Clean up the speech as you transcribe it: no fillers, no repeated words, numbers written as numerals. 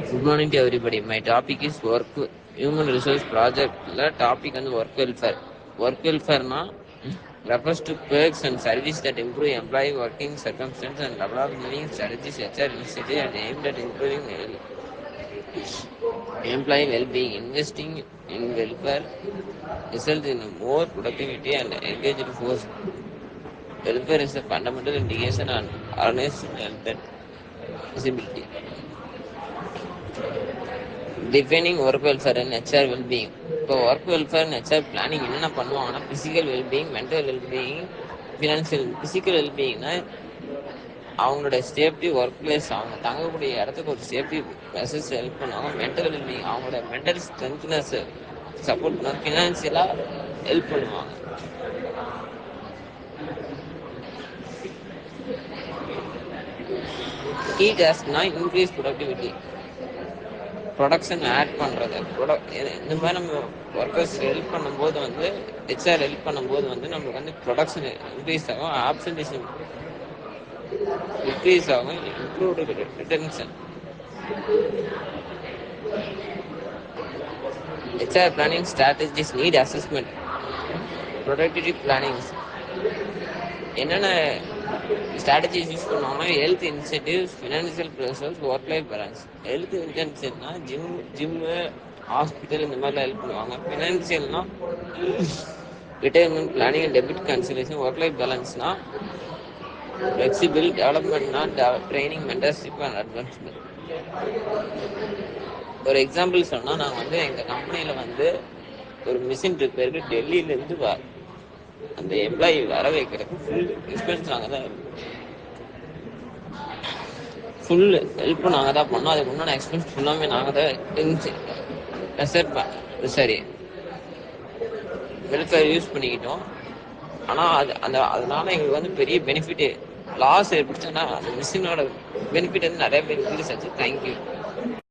Good morning to everybody. My topic is work human resource project. Topic and work welfare. Work welfare refers to perks and services that improve employee working circumstances and develop living strategies, HR initiatives and aimed at improving employee well-being. Investing in welfare results in more productivity and engaged force. Welfare is a fundamental indication on organizational health and visibility. Defining work welfare and HR wellbeing. இப்போ work welfare and HR planning என்னென்ன பண்ணுவாங்கன்னா, physical wellbeing, mental wellbeing, financial. Physical வெல்பீயிங்னா அவங்களோட safety, work place, அவங்க தங்கக்கூடிய இடத்துக்கு ஒரு safety message help பண்ணுவாங்க. மென்டல் வெல்பீயிங் அவங்களோட மென்டல் ஸ்ட்ரென்த்னஸ் சப்போர்ட் பண்ணுவாங்க. ஃபினான்ஷியலாக ஹெல்ப் பண்ணுவாங்க. கீ டாஸ்க்னா இன்க்ரீஸ் ப்ரொடக்டிவிட்டி, ப்ரொடக்ஷன் ஆட் பண்ணுறது. இந்த மாதிரி நம்ம ஒர்க்கர்ஸ் ஹெல்ப் பண்ணும்போது ஹெச்ஆர் ஹெல்ப் பண்ணும்போது நம்மளுக்கு ப்ரொடக்ஷன் இன்க்ரீஸ் ஆகும், ஆப்சன்டேஷன் டிக்ரீஸ் ஆகும், improved retention. HR planning strategies need assessment, productivity plannings. என்னென்ன ஸ்ட்ராட்டஜிஸ் யூஸ் பண்ணுவாங்கன்னா, health incentives, financial pressures, work life balance. Health இன்சென்டிவ்னா ஜிம்மு, ஹாஸ்பிட்டல் இந்த மாதிரிலாம் ஹெல்ப் பண்ணுவாங்க. ஃபினான்ஷியல்னா retirement planning and debit cancellation. Work life பேலன்ஸ்னா flexible டெவலப்மெண்ட்னா ட்ரைனிங், மென்டர்ஷிப் அண்ட் அட்வான்ஸ்மெண்ட். ஒரு எக்ஸாம்பிள் சொன்னால், நாங்கள் எங்கள் கம்பெனியில் ஒரு மிஷின் ரிப்பேருக்கு டெல்லியிலேருந்து அந்த எம்ப்ளாயி வர வைக்கிறதுக்கு ஃபுல் எக்ஸ்பென்ஸ் நாங்கள் தான், ஃபுல் ஹெல்ப்பும் நாங்கள் தான் பண்ணோம். அதுக்கு முன்னாடி எக்ஸ்பென்ஸ் ஃபுல்லாமே நாங்கள் தான் வெல்ஃபேர் யூஸ் பண்ணிக்கிட்டோம். ஆனால் அதனால எங்களுக்கு பெரிய பெனிஃபிட்டு லாஸ் ஏற்பட்டுச்சுன்னா அந்த மிஷினோட பெனிஃபிட் நிறைய பேர் இன்க்ரீஸ் ஆச்சு. தேங்க்யூ.